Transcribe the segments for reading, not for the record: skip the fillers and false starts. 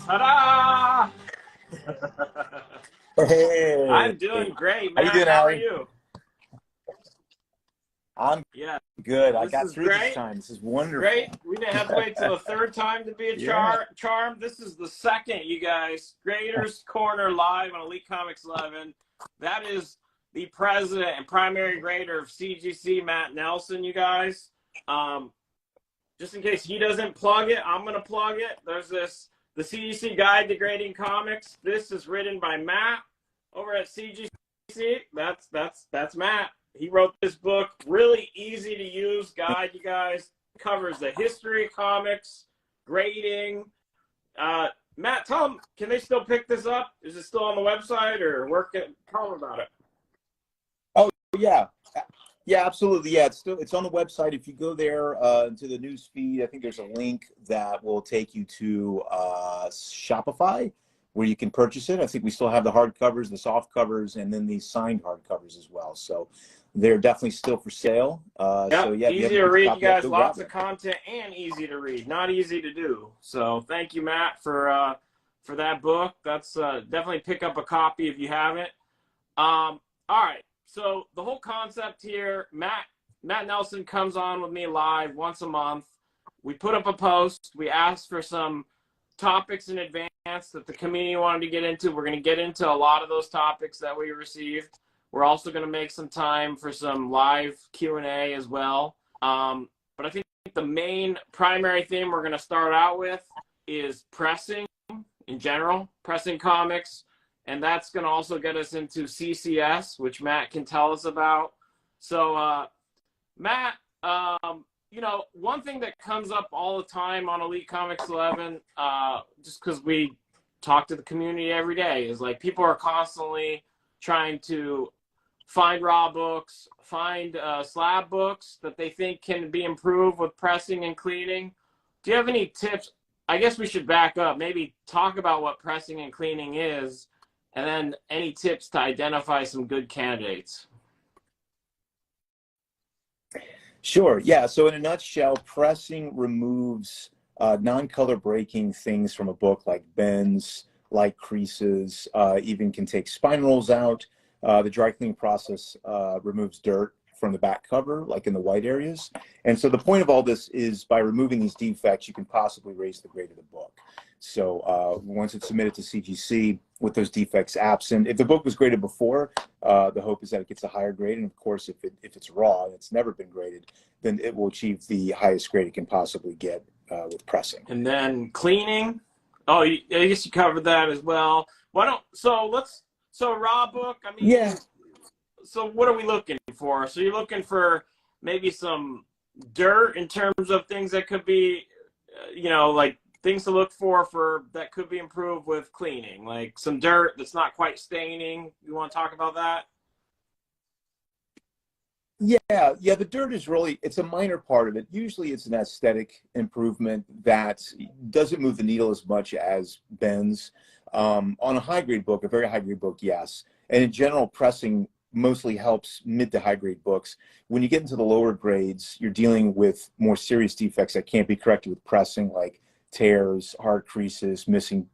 Ta-da! Hey, I'm doing great, how you Matt. doing, How are Allie? you? I'm Yeah, good. I this got is through this great. time. This is wonderful. Great. We didn't have to wait till the third time to be a Yeah. charm. This is the second, you guys. Graders Corner live on Elite Comics 11. That is the president and primary grader of CGC, Matt Nelson, you guys. Just in case he doesn't plug it, I'm going to plug it. There's the CGC Guide to Grading Comics. This is written by Matt over at CGC. That's Matt. He wrote this book, really easy to use guide, you guys. Covers the history of comics, grading. Matt, tell them, can they still pick this up? Is it still on the website or tell them about it? Oh, yeah. Yeah, absolutely. Yeah, it's on the website. If you go there to the news feed, I think there's a link that will take you to Shopify where you can purchase it. I think we still have the hard covers, the soft covers, and then the signed hard covers as well. So they're definitely still for sale. Yep. So yeah, if you Easy haven't to picked a read, you copy up, guys. go grab Lots of it. content and easy to read. Not easy to do. So thank you, Matt, for that book. That's definitely pick up a copy if you haven't. All right. So the whole concept here, Matt Nelson comes on with me live once a month. We put up a post. We asked for some topics in advance that the community wanted to get into. We're going to get into a lot of those topics that we received. We're also going to make some time for some live Q&A as well. But I think the main primary theme we're going to start out with is pressing in general, pressing comics. And that's going to also get us into CCS, which Matt can tell us about. So, Matt, one thing that comes up all the time on Elite Comics 11, just because we talk to the community every day, is like people are constantly trying to find raw books, find slab books that they think can be improved with pressing and cleaning. Do you have any tips? I guess we should back up, maybe talk about what pressing and cleaning is, and then any tips to identify some good candidates. Sure. Yeah. So in a nutshell, pressing removes non-color breaking things from a book like bends, like creases, even can take spine rolls out. The dry cleaning process removes dirt from the back cover, like in the white areas. And so the point of all this is by removing these defects, you can possibly raise the grade of the book. So once it's submitted to CGC with those defects absent, if the book was graded before, the hope is that it gets a higher grade. And of course, if it's raw and it's never been graded, then it will achieve the highest grade it can possibly get with pressing. And then cleaning. Oh, I guess you covered that as well. So raw book, I mean, yeah. So what are we looking for? So you're looking for maybe some dirt in terms of things that could be, like things to look for that could be improved with cleaning, like some dirt that's not quite staining. You want to talk about that? Yeah, the dirt is really, it's a minor part of it. Usually it's an aesthetic improvement that doesn't move the needle as much as bends. On a high-grade book, a very high-grade book, yes. And in general, pressing mostly helps mid to high-grade books. When you get into the lower grades, you're dealing with more serious defects that can't be corrected with pressing, like tears, hard creases, missing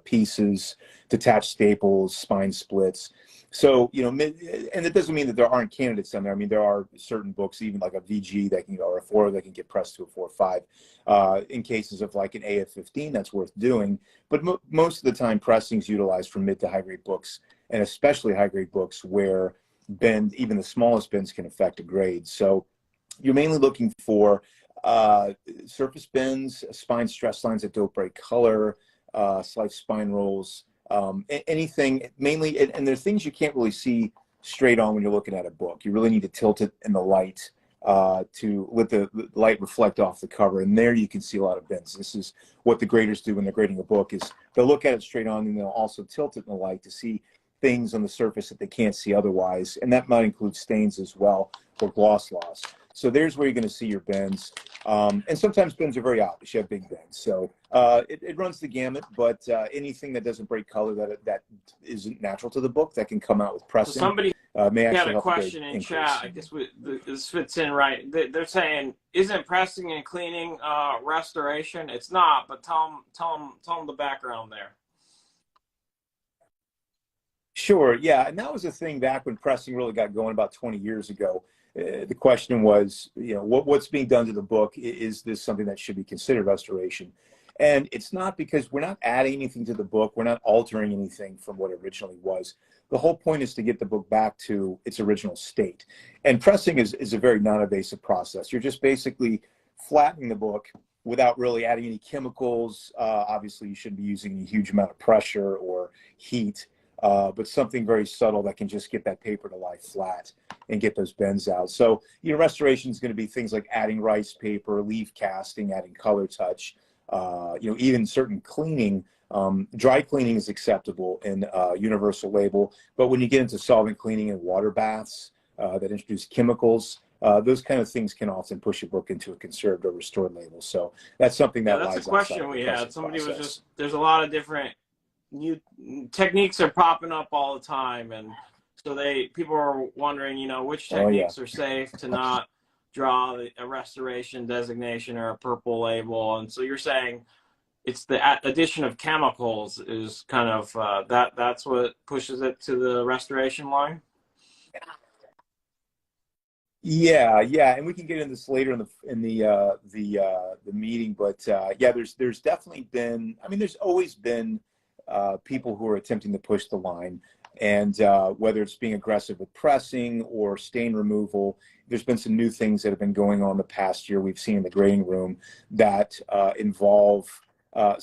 pieces, detached staples, spine splits. So, and it doesn't mean that there aren't candidates on there. I mean, there are certain books, even like a VG that can go, or a 4 that can get pressed to a 4.5. In cases of like an AF15, that's worth doing. But most of the time, pressing is utilized for mid to high grade books, and especially high grade books where even the smallest bends can affect a grade. So you're mainly looking for surface bends, spine stress lines that don't break color, slight spine rolls, anything mainly, and there's things you can't really see straight on when you're looking at a book. You really need to tilt it in the light to let the light reflect off the cover, and there you can see a lot of bends. This is what the graders do when they're grading a book, is they'll look at it straight on and they'll also tilt it in the light to see things on the surface that they can't see otherwise, and that might include stains as well, or gloss loss. So there's where you're going to see your bends. And sometimes bends are very obvious. You have big bends. So it runs the gamut, but anything that doesn't break color that isn't natural to the book that can come out with pressing. So somebody may We had actually a help a grade question in chat. increase. I guess this fits in right. They're saying, isn't pressing and cleaning restoration? It's not, but tell them the background there. Sure, yeah, and that was a thing back when pressing really got going about 20 years ago. The question was, what's being done to the book? Is this something that should be considered restoration? And it's not, because we're not adding anything to the book. We're not altering anything from what it originally was. The whole point is to get the book back to its original state. And pressing is a very non-invasive process. You're just basically flattening the book without really adding any chemicals. Obviously, you shouldn't be using a huge amount of pressure or heat. But something very subtle that can just get that paper to lie flat and get those bends out. So, restoration is going to be things like adding rice paper, leaf casting, adding color touch, even certain cleaning. Dry cleaning is acceptable in universal label, but when you get into solvent cleaning and water baths that introduce chemicals, those kind of things can often push a book into a conserved or restored label. So that's something that that's lies a question we had. Somebody was just, there's a lot of different new techniques are popping up all the time, and so people are wondering, which techniques are safe to not draw a restoration designation or a purple label. And so you're saying it's the addition of chemicals is kind of that's what pushes it to the restoration line. Yeah, and we can get into this later in the meeting, but yeah, there's definitely been. I mean, there's always been people who are attempting to push the line, and whether it's being aggressive with pressing or stain removal, there's been some new things that have been going on the past year we've seen in the grading room that involve a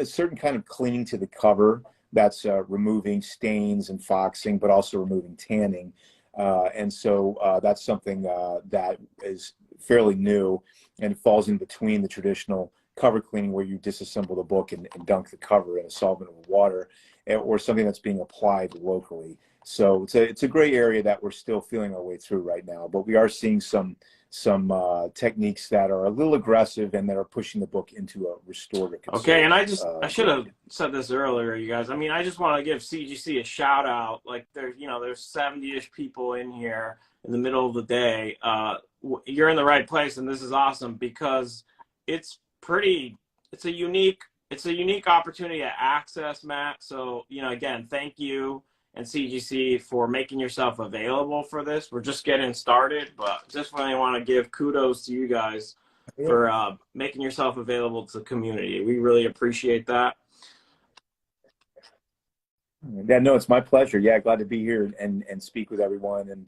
certain kind of cleaning to the cover that's removing stains and foxing, but also removing tanning. And so that's something that is fairly new and falls in between the traditional cover cleaning where you disassemble the book and dunk the cover in a solvent of water, or something that's being applied locally. So it's a gray area that we're still feeling our way through right now, but we are seeing some techniques that are a little aggressive and that are pushing the book into a restorative. Okay, and I should have said this earlier, you guys. I mean, I just want to give CGC a shout out. Like there's 70-ish people in here in the middle of the day. You're in the right place, and this is awesome because it's a unique opportunity to access, Matt. So, again, thank you and CGC for making yourself available for this. We're just getting started, but just really want to give kudos to you guys for making yourself available to the community. We really appreciate that. Yeah, no, it's my pleasure. Yeah, glad to be here and speak with everyone, and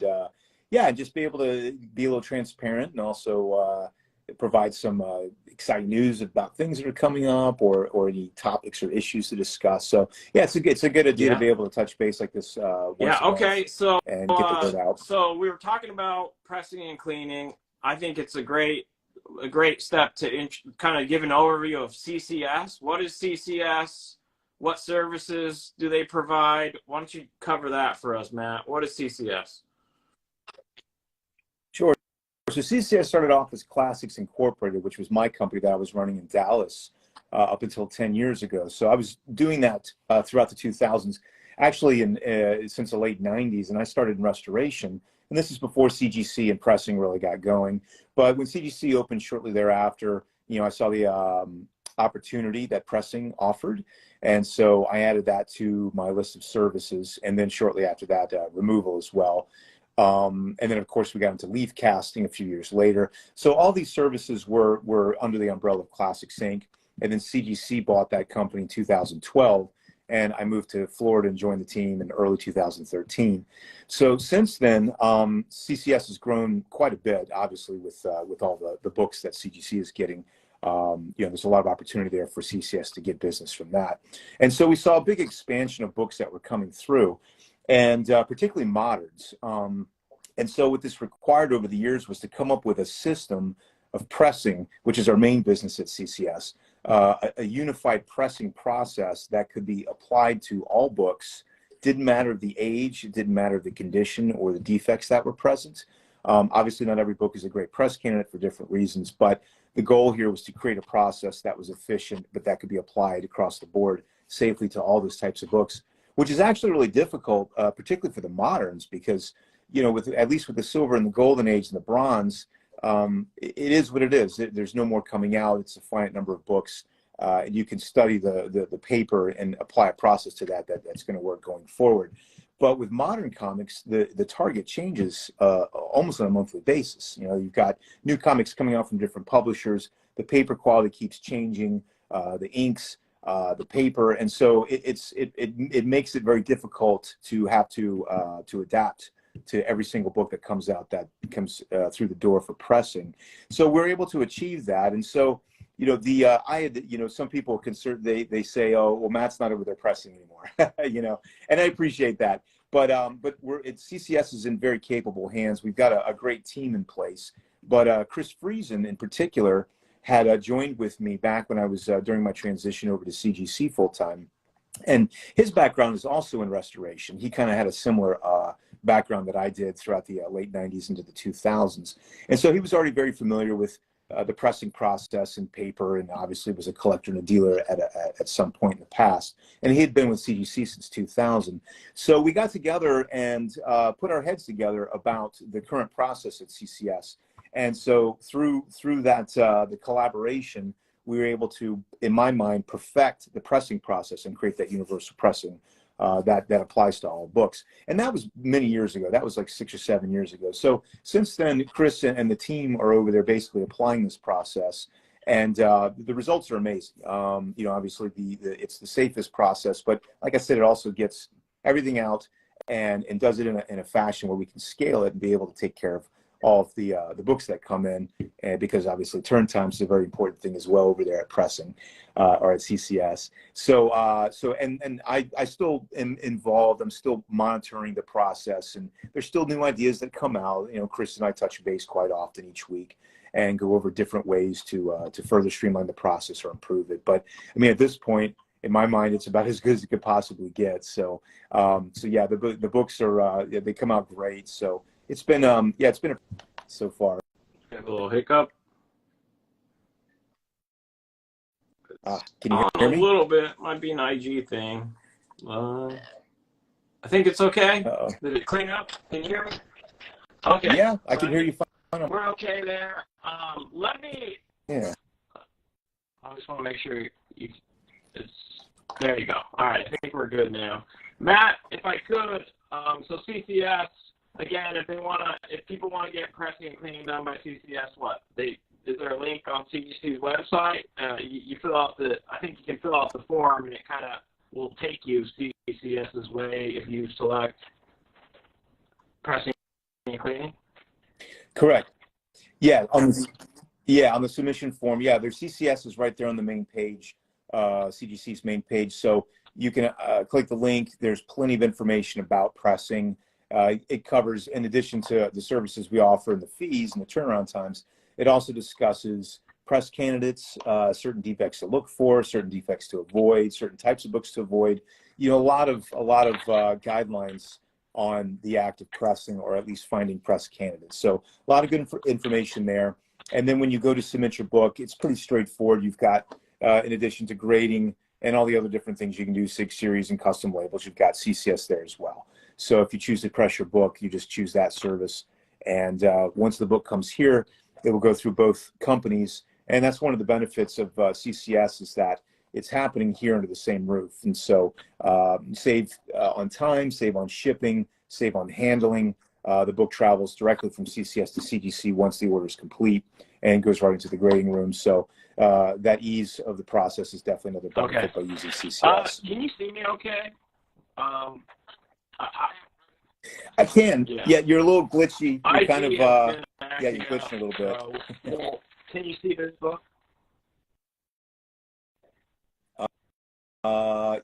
just be able to be a little transparent and also provide some exciting news about things that are coming up or any topics or issues to discuss. So yeah, it's a good idea to be able to touch base like this. Okay. So and get the word out. So we were talking about pressing and cleaning. I think it's a great step to kind of give an overview of CCS. What is CCS? What services do they provide? Why don't you cover that for us, Matt? What is CCS? Sure. So CCS started off as Classics Incorporated, which was my company that I was running in Dallas up until 10 years ago. So I was doing that throughout the 2000s, actually since the late 90s, and I started in restoration. And this is before CGC and pressing really got going. But when CGC opened shortly thereafter, I saw the opportunity that pressing offered. And so I added that to my list of services. And then shortly after that, removal as well. And then, of course, we got into leaf casting a few years later. So all these services were under the umbrella of Classics Inc. And then CGC bought that company in 2012. And I moved to Florida and joined the team in early 2013. So since then, CCS has grown quite a bit, obviously, with all the books that CGC is getting. There's a lot of opportunity there for CCS to get business from that. And so we saw a big expansion of books that were coming through, and particularly moderns. And so what this required over the years was to come up with a system of pressing, which is our main business at CCS, a unified pressing process that could be applied to all books. Didn't matter the age, it didn't matter the condition or the defects that were present. Obviously, not every book is a great press candidate for different reasons, but the goal here was to create a process that was efficient, but that could be applied across the board safely to all those types of books, which is actually really difficult, particularly for the moderns, because you know, with at least with the silver and the golden age and the bronze, it is what it is. There's no more coming out. It's a finite number of books. And you can study the paper and apply a process to that's going to work going forward. But with modern comics, the target changes almost on a monthly basis. You know, you've got new comics coming out from different publishers. The paper quality keeps changing, the inks, the paper, and so it makes it very difficult to have to adapt to every single book that comes out that comes through the door for pressing. So we're able to achieve that, and so. You know, I had, you know, some people they say, oh, well, Matt's not over there pressing anymore, you know, and I appreciate that. But CCS is in very capable hands. We've got a great team in place. But Chris Friesen in particular had joined with me back when I was during my transition over to CGC full time. And his background is also in restoration. He kind of had a similar background that I did throughout the late 90s into the 2000s. And so he was already very familiar with the pressing process and paper, and obviously was a collector and a dealer at some point in the past. And he had been with CGC since 2000. So we got together and put our heads together about the current process at CCS. And so through that, the collaboration, we were able to, in my mind, perfect the pressing process and create that universal pressing that applies to all books. And that was many years ago. That was like 6 or 7 years ago. So since then, Chris and the team are over there basically applying this process, and the results are amazing. You know, obviously it's the safest process, but like I said, it also gets everything out and does it in a fashion where we can scale it and be able to take care of all of the books that come in, and because obviously turn time is a very important thing as well over there at pressing or at CCS. So and I still am involved. I'm still monitoring the process, and there's still new ideas that come out. You know, Chris and I touch base quite often each week and go over different ways to further streamline the process or improve it. But I mean, at this point, in my mind, it's about as good as it could possibly get. So yeah, the books are they come out great. So. It's been it's been so far. Have a little hiccup. Can you hear me? A little bit. Might be an IG thing. I think it's okay. Uh-oh. Did it clean up? Can you hear me? Okay. Yeah, I can hear you fine. We're okay there. Let me. Yeah. I just want to make sure it's. There you go. All right. I think we're good now. Matt, if I could, so CCS. Again, if people want to get pressing and cleaning done by CCS, is there a link on CGC's website? You fill out I think you can fill out the form, and it kind of will take you CCS's way if you select pressing and cleaning. Correct. Yeah, on the submission form. Yeah, their CCS is right there on the main page, CGC's main page. So you can click the link. There's plenty of information about pressing. It covers, in addition to the services we offer and the fees and the turnaround times, it also discusses press candidates, certain defects to look for, certain defects to avoid, certain types of books to avoid. You know, a lot of guidelines on the act of pressing, or at least finding press candidates. So a lot of good information there. And then when you go to submit your book, it's pretty straightforward. You've got, in addition to grading and all the other different things you can do, 6 series and custom labels, you've got CCS there as well. So if you choose to press your book, you just choose that service. And once the book comes here, it will go through both companies. And that's one of the benefits of CCS, is that it's happening here under the same roof. And so save on time, save on shipping, save on handling. The book travels directly from CCS to CGC once the order is complete and goes right into the grading room. So that ease of the process is definitely another benefit by using CCS. Can you see me okay? I can. Yeah, you're a little glitchy. You're kind of, you're glitching a little bit. Can you see this book?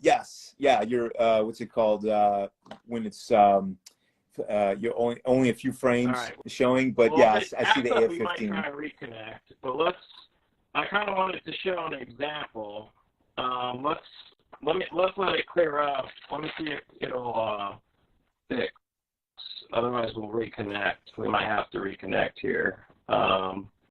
Yes. Yeah, you're, what's it called? When it's, you're only a few frames showing, but yeah, I see the AF-15. We might try to reconnect, but I kind of wanted to show an example. Let's let it clear up. Let me see if it'll fix. Otherwise, we'll reconnect. We might have to reconnect here.